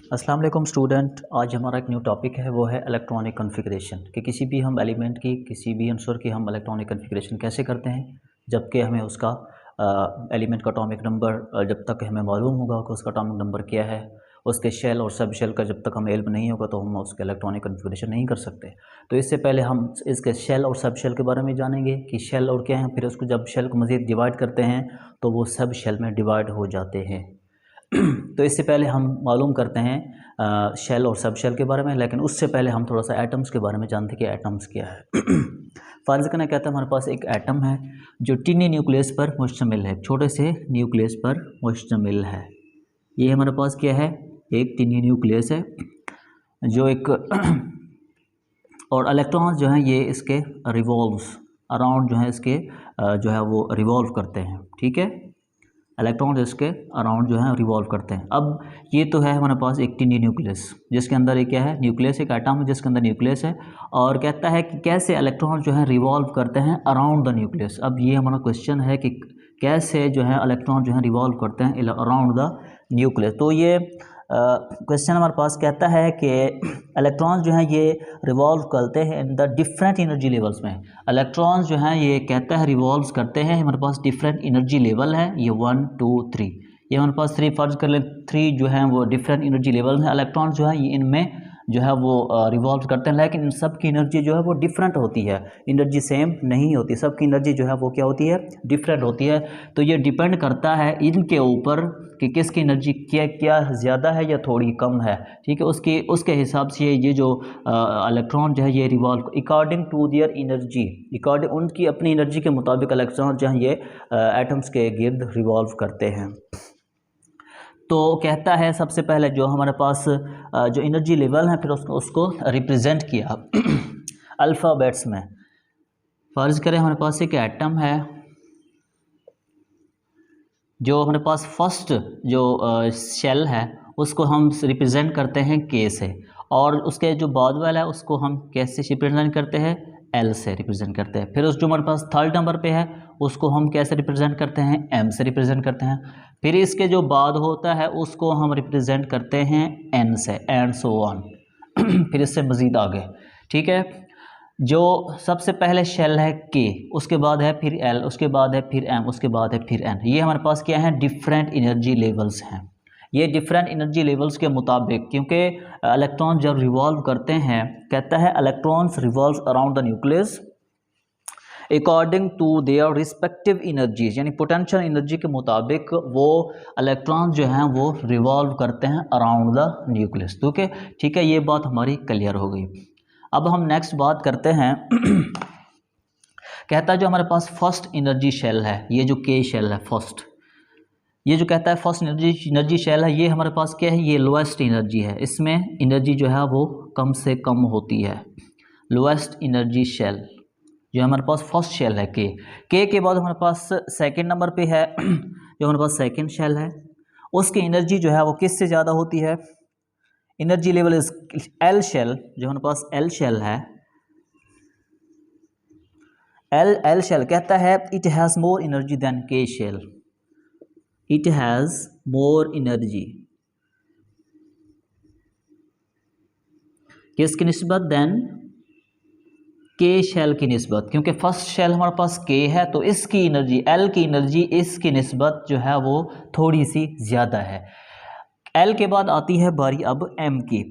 अस्सलाम वालेकुम स्टूडेंट। आज हमारा एक न्यू टॉपिक है, वो है इलेक्ट्रॉनिक कॉन्फ़िगरेशन कि किसी भी हम एलिमेंट की, किसी भी अंसर की हम इलेक्ट्रॉनिक कॉन्फ़िगरेशन कैसे करते हैं, जबकि हमें उसका एलिमेंट का एटॉमिक नंबर जब तक हमें मालूम होगा कि उसका एटॉमिक नंबर क्या है, उसके शेल और सब शेल का जब तक हमें इल्म नहीं होगा तो हम उसके इलेक्ट्रॉनिक कॉन्फ़िगरेशन नहीं कर सकते। तो इससे पहले हम इसके शेल और सब शेल के बारे में जानेंगे कि शेल और क्या है, फिर उसको जब शेल को मज़ीद डिवाइड करते हैं तो वो सब शेल में डिवाइड हो जाते हैं। तो इससे पहले हम मालूम करते हैं शेल और सब शेल के बारे में, लेकिन उससे पहले हम थोड़ा सा एटम्स के बारे में जानते हैं कि एटम्स क्या है। फ़र्ज़ करना कहता है हमारे पास एक एटम है जो टिनी न्यूक्लियस पर मुश्तमिल है, छोटे से न्यूक्लियस पर मुश्तमिल है। ये हमारे पास क्या है, एक टिनी न्यूक्लियस है जो एक और इलेक्ट्रॉन्स जो हैं ये इसके रिवॉल्व्स अराउंड जो है इसके जो है वो रिवॉल्व करते हैं। ठीक है, इलेक्ट्रॉन इसके अराउंड जो है रिवॉल्व करते हैं। अब ये तो है हमारे पास एक टिनी न्यूक्लियस, जिसके अंदर एक क्या है, न्यूक्लियस, एक एटम है जिसके अंदर न्यूक्लियस है, और कहता है कि कैसे इलेक्ट्रॉन जो है रिवॉल्व करते हैं अराउंड द न्यूक्लियस। अब ये हमारा क्वेश्चन है कि कैसे जो है इलेक्ट्रॉन जो है रिवॉल्व करते हैं अराउंड द न्यूक्लियस। तो ये क्वेश्चन हमारे पास कहता है कि इलेक्ट्रॉन्स जो हैं ये रिवॉल्व करते हैं in the different energy levels में। इलेक्ट्रॉन्स जो हैं ये कहता है रिवॉल्व करते हैं, हमारे पास डिफरेंट एनर्जी लेवल है, ये 1 2 3, ये हमारे पास 3 फर्ज कर ले, 3 जो हैं वो डिफरेंट एनर्जी लेवल हैं। इलेक्ट्रॉन्स जो है ये इनमें जो है वो रिवॉल्व करते हैं, लेकिन इन सब की एनर्जी जो है वो डिफरेंट होती है, एनर्जी सेम नहीं होती, सबकी एनर्जी जो है वो क्या होती है, डिफरेंट होती है। तो ये डिपेंड करता है इनके ऊपर कि किसकी एनर्जी क्या क्या ज़्यादा है या थोड़ी कम है। ठीक है, उसके हिसाब से ये जो इलेक्ट्रॉन जो है ये revolve according to their energy, according उनकी अपनी एनर्जी के मुताबिक इलेक्ट्रॉन जो है ये एटम्स के गिर्द रिवॉल्व करते हैं। तो कहता है सबसे पहले जो हमारे पास जो एनर्जी लेवल है, फिर उसको रिप्रेजेंट किया अल्फ़ाबेट्स में। फ़र्ज़ करें हमारे पास एक एटम है, जो हमारे पास फर्स्ट जो शेल है उसको हम रिप्रेजेंट करते हैं के से, और उसके जो बाद वाला है उसको हम कैसे रिप्रेजेंट करते हैं, एल से रिप्रेजेंट करते हैं। फिर उस जो हमारे पास थर्ड नंबर पे है उसको हम कैसे रिप्रेजेंट करते हैं, एम से रिप्रेजेंट करते हैं। फिर इसके जो बाद होता है उसको हम रिप्रेजेंट करते हैं एन से, एंड सो ऑन। फिर इससे मज़ीद आगे। ठीक है, जो सबसे पहले शेल है के, उसके बाद है फिर एल, उसके बाद है फिर एम, उसके बाद है फिर एन। ये हमारे पास क्या है, डिफरेंट एनर्जी लेवल्स हैं। ये डिफरेंट एनर्जी लेवल्स के मुताबिक, क्योंकि इलेक्ट्रॉन जब रिवॉल्व करते हैं, कहता है electrons revolve around the nucleus according to their respective energies, यानी पोटेंशियल एनर्जी के मुताबिक वो इलेक्ट्रॉन जो हैं वो रिवॉल्व करते हैं अराउंड द न्यूक्लियस। ठीक है, ये बात हमारी क्लियर हो गई। अब हम नेक्स्ट बात करते हैं कहता है जो हमारे पास फर्स्ट एनर्जी शेल है, ये जो के शेल है फर्स्ट, ये जो कहता है फर्स्ट एनर्जी शेल है, ये हमारे पास क्या है, ये लोएस्ट एनर्जी है, इसमें एनर्जी जो है वो कम से कम होती है। लोएस्ट एनर्जी शेल जो हमारे पास फर्स्ट शेल है के बाद हमारे पास सेकंड नंबर पे है जो हमारे पास सेकंड शेल है, उसकी एनर्जी जो है वो किससे ज़्यादा होती है, energy level is L shell, जो हमारे पास एल शेल है, एल शेल कहता है it has more energy than K shell, it has more energy किसकी निस्बत, देन के शेल की निस्बत, क्योंकि फर्स्ट शेल हमारे पास के है तो इसकी एनर्जी, एल की एनर्जी इसकी निस्बत जो है वो थोड़ी सी ज़्यादा है। एल के बाद आती है बारी अब एम की,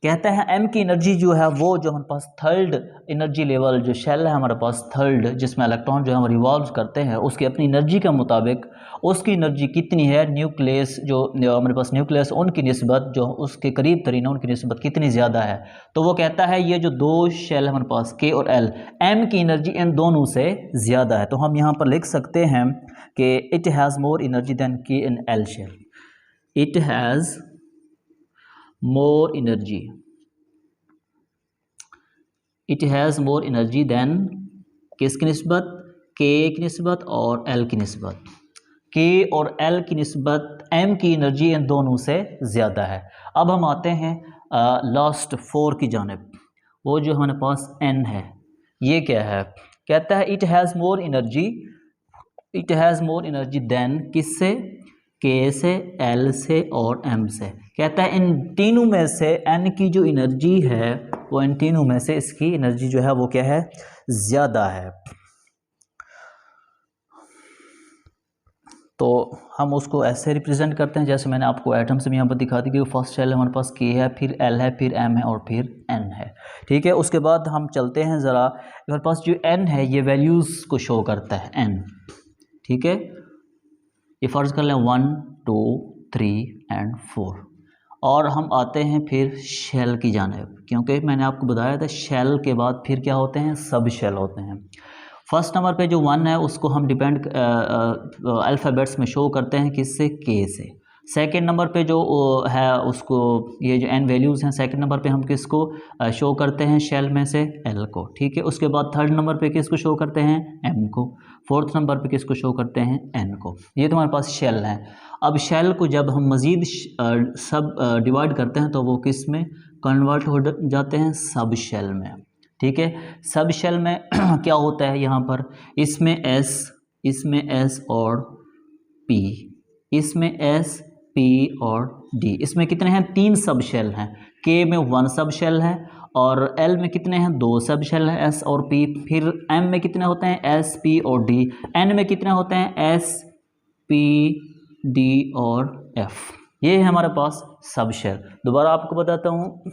कहता है एम की एनर्जी जो है वो जो हमारे पास थर्ड एनर्जी लेवल जो शेल है हमारे पास थर्ड, जिसमें इलेक्ट्रॉन जो है वो रिवॉल्व करते हैं, उसकी अपनी एनर्जी के मुताबिक उसकी एनर्जी कितनी है, न्यूक्लियस जो हमारे पास न्यूक्लियस उनकी निस्बत जो उसके करीब तरीन है उनकी निस्बत कितनी ज़्यादा है। तो वो कहता है ये जो दो शेल हमारे पास के और एल, एम की एनर्जी इन दोनों से ज़्यादा है। तो हम यहाँ पर लिख सकते हैं कि it has more energy than K in L shell, it has more energy, it has more energy than किसकी निस्बत, के की निस्बत और एल की निस्बत, के और एल की निस्बत एम की एनर्जी इन दोनों से ज़्यादा है। अब हम आते हैं लास्ट 4 की जानिब, वो जो हमारे पास एन है, ये क्या है, कहता है it has more energy, it has more energy than किससे, के से, एल से और एम से। कहता है इन तीनों में से एन की जो एनर्जी है वो इन तीनों में से इसकी एनर्जी जो है वो क्या है, ज़्यादा है। तो हम उसको ऐसे रिप्रेजेंट करते हैं जैसे मैंने आपको एटम्स में यहाँ पर दिखा दी कि फर्स्ट सेल हमारे पास के है, फिर एल है, फिर एम है और फिर एन है। ठीक है, उसके बाद हम चलते हैं ज़रा, हमारे पास जो एन है ये वैल्यूज़ को शो करता है एन। ठीक है, ये फ़र्ज़ कर लें 1 2 3 एंड 4। और हम आते हैं फिर शेल की जानिब, क्योंकि मैंने आपको बताया था शेल के बाद फिर क्या होते हैं, सब शेल होते हैं। फर्स्ट नंबर पे जो 1 है उसको हम डिपेंड अल्फ़ाबेट्स में शो करते हैं किससे, के से। सेकंड नंबर पे जो है उसको, ये जो एन वैल्यूज़ हैं, सेकंड नंबर पे हम किसको शो करते हैं, शेल में से एल को। ठीक है, उसके बाद थर्ड नंबर पे किसको शो करते हैं, एम को। फोर्थ नंबर पे किसको शो करते हैं, एन को। ये तो हमारे पास शेल है। अब शेल को जब हम मज़ीद सब डिवाइड करते हैं तो वो किस में कन्वर्ट हो जाते हैं, सब शेल में। ठीक है, सब शेल में क्या होता है, यहाँ पर इसमें एस और पी, इसमें एस पी और डी, इसमें कितने हैं, 3 सब शेल हैं। के में 1 सब शेल है और एल में कितने हैं, 2 सब शेल है, एस और पी। फिर एम में कितने होते हैं, एस पी और डी। एन में कितने होते हैं, एस पी डी और एफ। ये है हमारे पास सब शेल। दोबारा आपको बताता हूँ,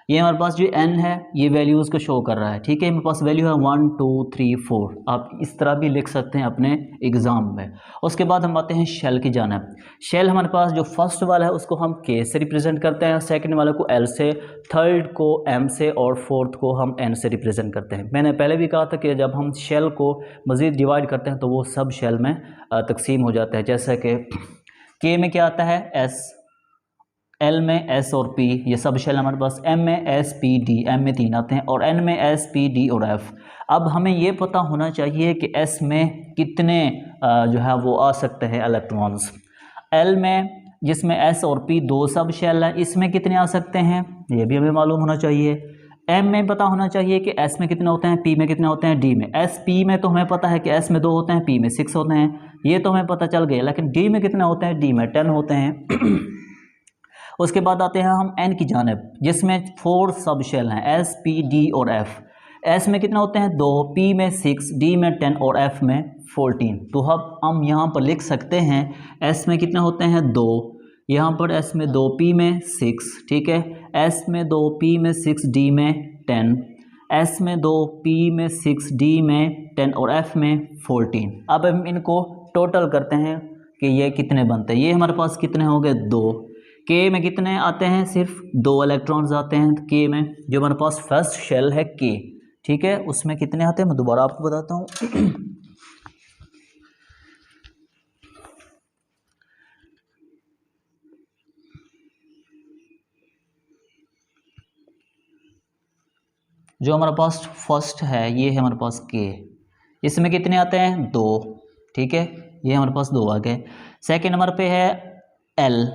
ये हमारे पास जो एन है ये वैल्यूज़ को शो कर रहा है। ठीक है, मेरे पास वैल्यू है 1 2 3 4। आप इस तरह भी लिख सकते हैं अपने एग्ज़ाम में। उसके बाद हम आते हैं शेल की जानिब। शेल हमारे पास जो फर्स्ट वाला है उसको हम के से रिप्रेजेंट करते हैं, सेकंड वाले को एल से, थर्ड को एम से और फोर्थ को हम एन से रिप्रेजेंट करते हैं। मैंने पहले भी कहा था कि जब हम शेल को मज़ीद डिवाइड करते हैं तो वो सब शेल में तकसीम हो जाता है। जैसे कि के में क्या आता है, एस, एल में एस और पी, ये सब शेल हमारे पास। एम में एस पी डी, एम में 3 आते हैं, और एन में एस पी डी और एफ। अब हमें ये पता होना चाहिए कि एस में कितने जो है वो आ सकते हैं इलेक्ट्रॉन्स। एल में जिसमें एस और पी 2 सब शेल है, इसमें कितने आ सकते हैं ये भी हमें मालूम होना चाहिए। एम में पता होना चाहिए कि एस में कितने होते हैं, पी में कितने होते हैं, डी में। एस पी में तो हमें पता है कि एस में 2 होते हैं, पी में 6 होते हैं, ये तो हमें पता चल गया। लेकिन डी में कितने होते हैं, डी में 10 होते हैं। उसके बाद आते हैं हम एन की जानिब, जिसमें 4 सब शेल हैं, एस पी डी और एफ। एस में कितने होते हैं, 2, पी में 6, डी में 10 और एफ में 14। तो अब हम यहाँ पर लिख सकते हैं एस में कितने होते हैं, 2, यहाँ पर एस में 2, पी में 6। ठीक है, एस में 2, पी में 6, डी में 10, एस में 2, पी में 6, डी में 10 और एफ में 14। अब हम इनको टोटल करते हैं कि ये कितने बनते हैं। ये हमारे पास कितने हो गए, 2। के में कितने आते हैं, सिर्फ 2 इलेक्ट्रॉन्स आते हैं के में, जो हमारे पास फर्स्ट शेल है के। ठीक है, उसमें कितने आते हैं मैं दोबारा आपको बताता हूँ। जो हमारे पास फर्स्ट है ये है हमारे पास के, इसमें कितने आते हैं, 2। ठीक है, ये हमारे पास 2 आ गए। सेकेंड नंबर पे है एल,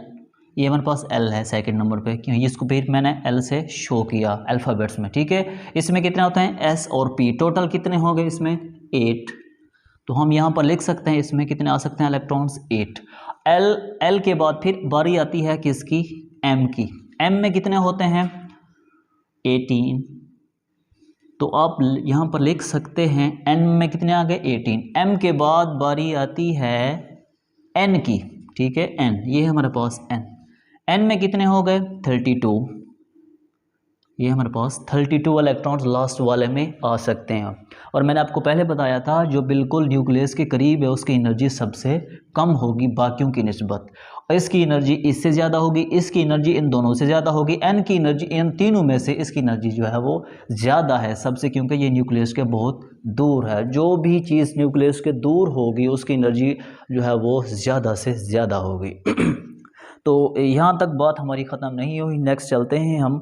ये हमारे पास एल है सेकंड नंबर पे, क्यों इसको फिर मैंने एल से शो किया अल्फ़ाबेट्स में। ठीक है, इसमें कितने होते हैं, एस और पी। टोटल कितने हो गए इसमें, 8। तो हम यहाँ पर लिख सकते हैं इसमें कितने आ सकते हैं इलेक्ट्रॉन्स, 8। एल के बाद फिर बारी आती है किसकी, एम की। एम में कितने होते हैं, 18। तो आप यहाँ पर लिख सकते हैं एन में कितने आ गए, 18। एम के बाद बारी आती है एन की। ठीक है, एन, ये हमारे पास एन में कितने हो गए, 32। ये हमारे पास 32 इलेक्ट्रॉन्स लास्ट वाले में आ सकते हैं। और मैंने आपको पहले बताया था जो बिल्कुल न्यूक्लियस के करीब है उसकी एनर्जी सबसे कम होगी बाकियों की निस्बत, और इसकी एनर्जी इससे ज़्यादा होगी, इसकी एनर्जी इन दोनों से ज़्यादा होगी। एन की एनर्जी इन तीनों में से इसकी एनर्जी जो है वो ज़्यादा है सबसे, क्योंकि ये न्यूक्लियस के बहुत दूर है। जो भी चीज़ न्यूक्लियस के दूर होगी उसकी एनर्जी जो है वो ज़्यादा से ज़्यादा होगी। तो यहाँ तक बात हमारी ख़त्म नहीं हुई। नेक्स्ट चलते हैं हम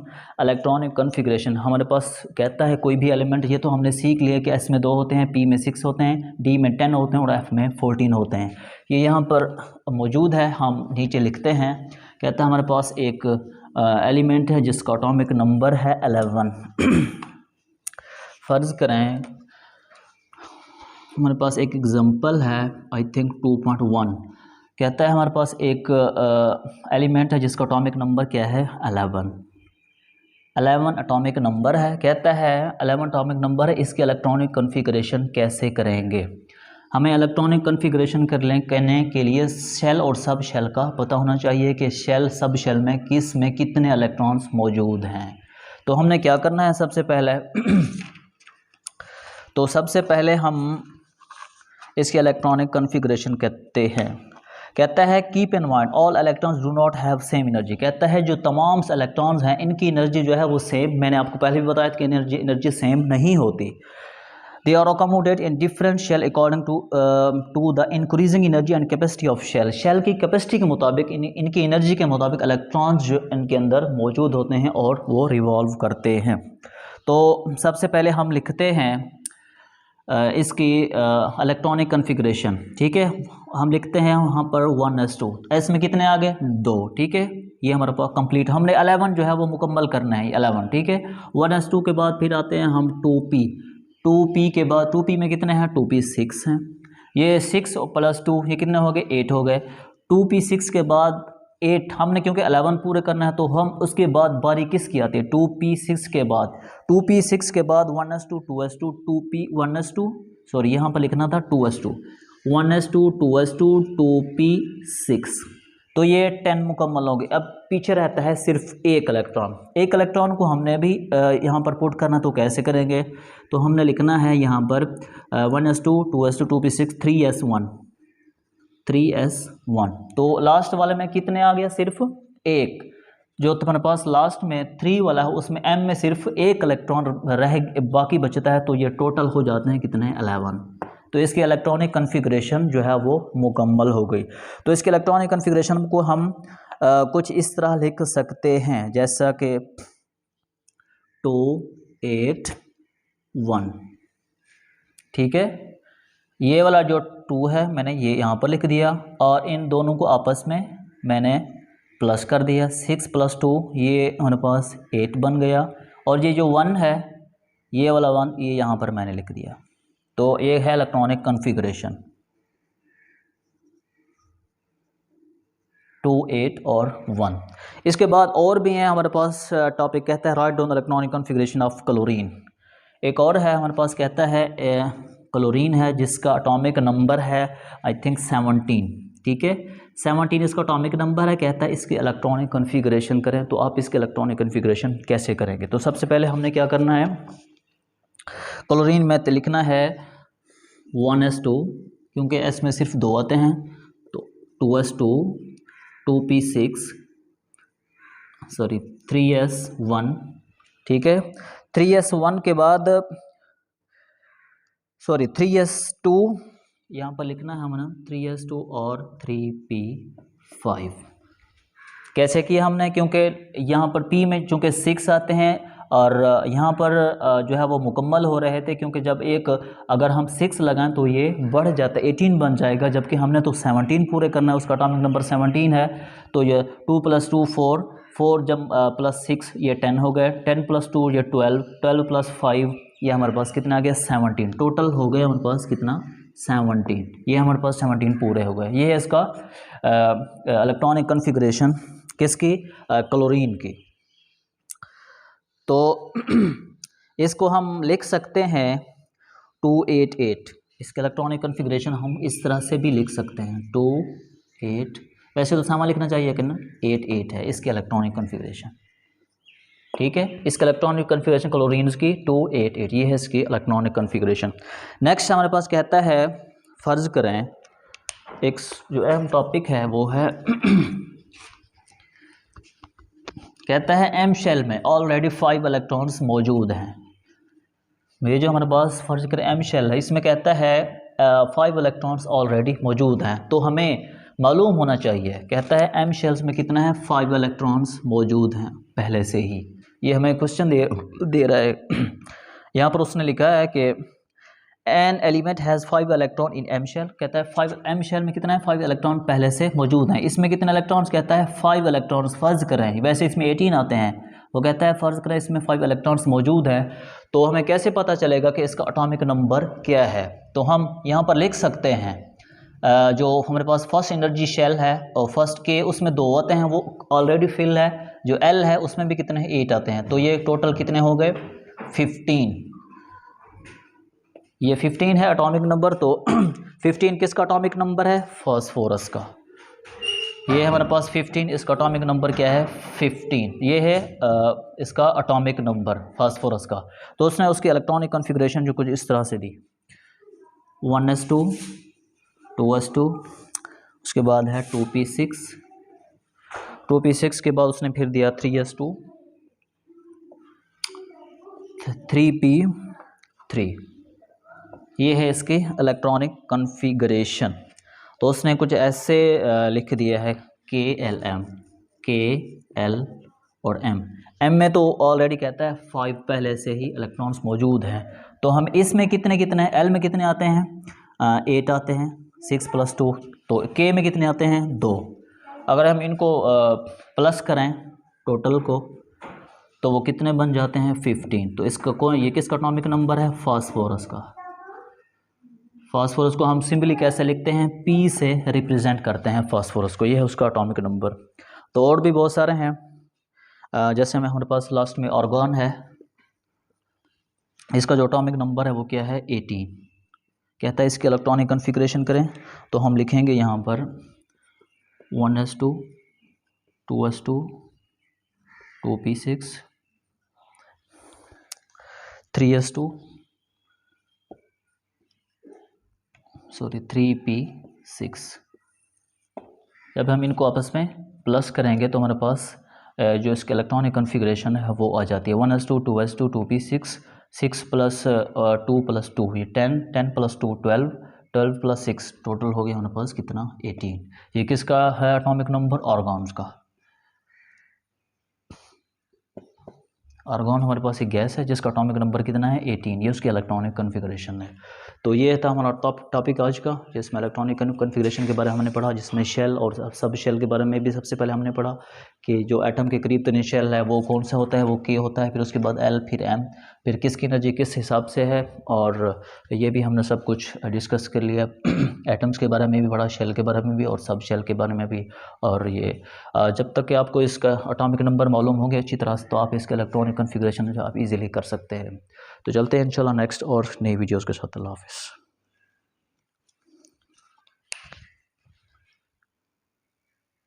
इलेक्ट्रॉनिक कॉन्फ़िगरेशन। हमारे पास कहता है कोई भी एलिमेंट, ये तो हमने सीख लिया कि एस में 2 होते हैं, पी में 6 होते हैं, डी में 10 होते हैं और एफ में 14 होते हैं। ये यहाँ पर मौजूद है, हम नीचे लिखते हैं। कहता है हमारे पास एक एलिमेंट है जिसका एटॉमिक नंबर है 11। फ़र्ज़ करें हमारे पास एक एग्ज़ाम्पल है, आई थिंक 2.1। कहता है हमारे पास एक एलिमेंट है जिसका एटॉमिक नंबर क्या है 11 एटॉमिक नंबर है। कहता है 11 एटॉमिक नंबर है, इसके इलेक्ट्रॉनिक कॉन्फ़िगरेशन कैसे करेंगे। हमें इलेक्ट्रॉनिक कॉन्फ़िगरेशन करने के लिए शेल और सब शेल का पता होना चाहिए कि शेल सब शेल में किस में कितने इलेक्ट्रॉन्स मौजूद हैं। तो हमने क्या करना है सबसे पहले तो सबसे पहले हम इसके इलेक्ट्रॉनिक कॉन्फ़िगरेशन कहते हैं। कहता है keep in mind all electrons do not have same energy. कहता है जो तमाम इलेक्ट्रॉन्स हैं इनकी एनर्जी जो है वो सेम, मैंने आपको पहले भी बताया कि एनर्जी सेम नहीं होती। They are accommodate in different shell according to the increasing energy and capacity of shell. Shell की कैपेसिटी के मुताबिक इनकी एनर्जी के मुताबिक इलेक्ट्रॉन्स जो इनके अंदर मौजूद होते हैं और वो रिवॉल्व करते हैं। तो सबसे पहले हम लिखते हैं इसकी इलेक्ट्रॉनिक कॉन्फ़िगरेशन। ठीक है, हम लिखते हैं वहाँ पर 1s2। एस में कितने आ गए 2। ठीक है, ये हमारे पास कंप्लीट, हमने 11 जो है वो मुकम्मल करना है 11। ठीक है, 1s2 के बाद फिर आते हैं हम 2p के बाद 2p में कितने हैं 2p 6 हैं। ये 6 + 2 ये कितने हो गए 8 हो गए। 2p 6 के बाद 8, हमने क्योंकि 11 पूरे करना है तो हम उसके बाद बारी किसकी आती है 2p 6 के बाद 1s2 2s2 2p 1s2 sorry यहाँ पर लिखना था 2s2 1s2 2s2 2p 6। तो ये 10 मुकम्मल हो गए। अब पीछे रहता है सिर्फ एक इलेक्ट्रॉन को हमने भी यहाँ पर पुट करना, तो कैसे करेंगे। तो हमने लिखना है यहाँ पर 1s2 2s2 2p 6 3s1। तो लास्ट वाले में कितने आ गया सिर्फ एक। जो तुम्हारे पास लास्ट में 3 वाला है उसमें m में सिर्फ एक इलेक्ट्रॉन रह बाकी बचता है, तो ये टोटल हो जाते हैं कितने 11। तो इसकी इलेक्ट्रॉनिक कॉन्फ़िगरेशन जो है वो मुकम्मल हो गई। तो इसके इलेक्ट्रॉनिक कॉन्फ़िगरेशन को हम कुछ इस तरह लिख सकते हैं जैसा कि 2 8 1। ठीक है, ये वाला जो 2 है मैंने ये यहाँ पर लिख दिया और इन दोनों को आपस में मैंने प्लस कर दिया। 6 + 2 ये हमारे पास 8 बन गया और ये जो 1 है ये वाला 1 ये यहाँ पर मैंने लिख दिया। तो ये है इलेक्ट्रॉनिक कॉन्फ़िगरेशन 2 8 और 1। इसके बाद और भी हैं हमारे पास टॉपिक कहता है write down electronic configuration of chlorine. एक और है हमारे पास कहता है क्लोरीन है जिसका एटॉमिक नंबर है आई थिंक 17। ठीक है, 17 इसका एटॉमिक नंबर है। कहता है इसकी इलेक्ट्रॉनिक कॉन्फ़िगरेशन करें। तो आप इसके इलेक्ट्रॉनिक कॉन्फ़िगरेशन कैसे करेंगे। तो सबसे पहले हमने क्या करना है क्लोरीन में लिखना है 1s2 क्योंकि s में सिर्फ 2 आते हैं, तो 2s2 2p6 सॉरी 3s1। ठीक है, 3s1 के बाद सॉरी 3s2 यहाँ पर लिखना है हमने 3s2 और 3p5। कैसे किया हमने, क्योंकि यहाँ पर p में चूँकि 6 आते हैं और यहाँ पर जो है वो मुकम्मल हो रहे थे, क्योंकि जब एक अगर हम 6 लगाएं तो ये बढ़ जाता है 18 बन जाएगा, जबकि हमने तो 17 पूरे करना है, उसका एटॉमिक नंबर 17 है। तो ये 2 + 2 4 जब +6 ये 10 हो गए, 10 + 2 ये 12 + 5 ये हमारे पास कितना आ गया 17। टोटल हो गया हमारे पास कितना 17। ये हमारे पास 17 पूरे हो गए। ये है इसका इलेक्ट्रॉनिक कॉन्फ़िगरेशन किसकी क्लोरीन की। तो इसको हम लिख सकते हैं 288। इसका इलेक्ट्रॉनिक कॉन्फ़िगरेशन हम इस तरह से भी लिख सकते हैं 2 8। वैसे तो सामान लिखना चाहिए कि ना 8 8 है इसकी इलेक्ट्रॉनिक कॉन्फ़िगरेशन। ठीक है, इसका इलेक्ट्रॉनिक कॉन्फ़िगरेशन क्लोरीन की 288 ये है इसकी इलेक्ट्रॉनिक कॉन्फ़िगरेशन। नेक्स्ट हमारे पास कहता है फ़र्ज़ करें एक जो अहम टॉपिक है वो है कहता है एम शेल में ऑलरेडी 5 इलेक्ट्रॉन्स मौजूद हैं। ये जो हमारे पास फ़र्ज़ करें एम शेल है, इसमें कहता है 5 इलेक्ट्रॉन्स ऑलरेडी मौजूद हैं। तो हमें मालूम होना चाहिए, कहता है एम शेल्स में कितना है 5 इलेक्ट्रॉन्स मौजूद हैं पहले से ही। ये हमें क्वेश्चन दे रहा है। यहाँ पर उसने लिखा है कि an element has 5 electron in M shell. कहता है 5 एम शेल में कितना है 5 इलेक्ट्रॉन पहले से मौजूद हैं। इसमें कितने इलेक्ट्रॉन्स, कहता है 5 इलेक्ट्रॉन्स फ़र्ज़ करें, वैसे इसमें 18 आते हैं, वो कहता है फ़र्ज़ करें इसमें 5 इलेक्ट्रॉन्स मौजूद हैं। तो हमें कैसे पता चलेगा कि इसका एटॉमिक नंबर क्या है। तो हम यहाँ पर लिख सकते हैं जो हमारे पास फर्स्ट एनर्जी शेल है और फर्स्ट के उसमें 2 आते हैं, वो ऑलरेडी फिल है। जो एल है उसमें भी कितने 8 आते हैं, तो ये टोटल कितने हो गए 15। ये 15 है एटॉमिक नंबर। तो 15 किसका एटॉमिक नंबर है, फास्फोरस का। ये हमारे पास 15, इसका एटॉमिक नंबर क्या है 15। ये है इसका एटॉमिक नंबर फास्फोरस का। तो उसने उसकी इलेक्ट्रॉनिक कॉन्फ़िगरेशन जो कुछ इस तरह से दी, 1s2 2s2, उसके बाद है 2p6, 2p6 के बाद उसने फिर दिया 3s2 3p3। ये है इसकी इलेक्ट्रॉनिक कॉन्फ़िगरेशन। तो उसने कुछ ऐसे लिख दिया है KLM, KL और M में तो ऑलरेडी कहता है 5 पहले से ही इलेक्ट्रॉन्स मौजूद हैं। तो हम इसमें कितने कितने, L में कितने आते हैं 8 आते हैं, 6 + 2। तो K में कितने आते हैं 2। अगर हम इनको प्लस करें टोटल को तो वो कितने बन जाते हैं 15। तो इसका ये किसका एटॉमिक नंबर है, फास्फोरस का। फास्फोरस को हम सिंपली कैसे लिखते हैं, P से रिप्रेजेंट करते हैं फास्फोरस को, ये है उसका एटॉमिक नंबर। तो और भी बहुत सारे हैं, जैसे में हमारे पास लास्ट में आर्गन है, इसका जो एटॉमिक नंबर है वो क्या है 18। कहता है इसकी इलेक्ट्रॉनिक कॉन्फ़िगरेशन करें, तो हम लिखेंगे यहाँ पर 1s2 2s2 2p6 3s2 3p6। जब हम इनको आपस में प्लस करेंगे तो हमारे पास जो इसके इलेक्ट्रॉनिक कॉन्फ़िगरेशन है वो आ जाती है 1s2 2s2 2p6 6 + 2 + 2 ये 10 10 + 2 12 12 + 6 टोटल हो गया हमारे पास कितना 18। ये किसका है एटॉमिक नंबर, आर्गॉन्स का। आर्गॉन हमारे पास एक गैस है जिसका एटॉमिक नंबर कितना है 18। ये उसकी इलेक्ट्रॉनिक कॉन्फ़िगरेशन है। तो ये था हमारा टॉपिक आज का, जिसमें इलेक्ट्रॉनिक कॉन्फ़िगरेशन के बारे में हमने पढ़ा, जिसमें शेल और सब शेल के बारे में भी सबसे पहले हमने पढ़ा कि जो एटम के करीब तरीन शेल है वो कौन सा होता है, वो K होता है, फिर उसके बाद L, फिर M, फिर किसकी एनर्जी किस हिसाब से है, और ये भी हमने सब कुछ डिस्कस कर लिया। एटम्स के बारे में भी पढ़ा, शेल के बारे में भी और सब शेल के बारे में भी। और ये जब तक कि आपको इसका एटॉमिक नंबर मालूम होंगे अच्छी तरह से, तो आप इसका इलेक्ट्रॉनिक कॉन्फ़िगरेशन जो आप इजीली कर सकते हैं। तो चलते हैं इंशाल्लाह नेक्स्ट और नई वीडियोस के साथ। अल्लाह हाफ़िज़।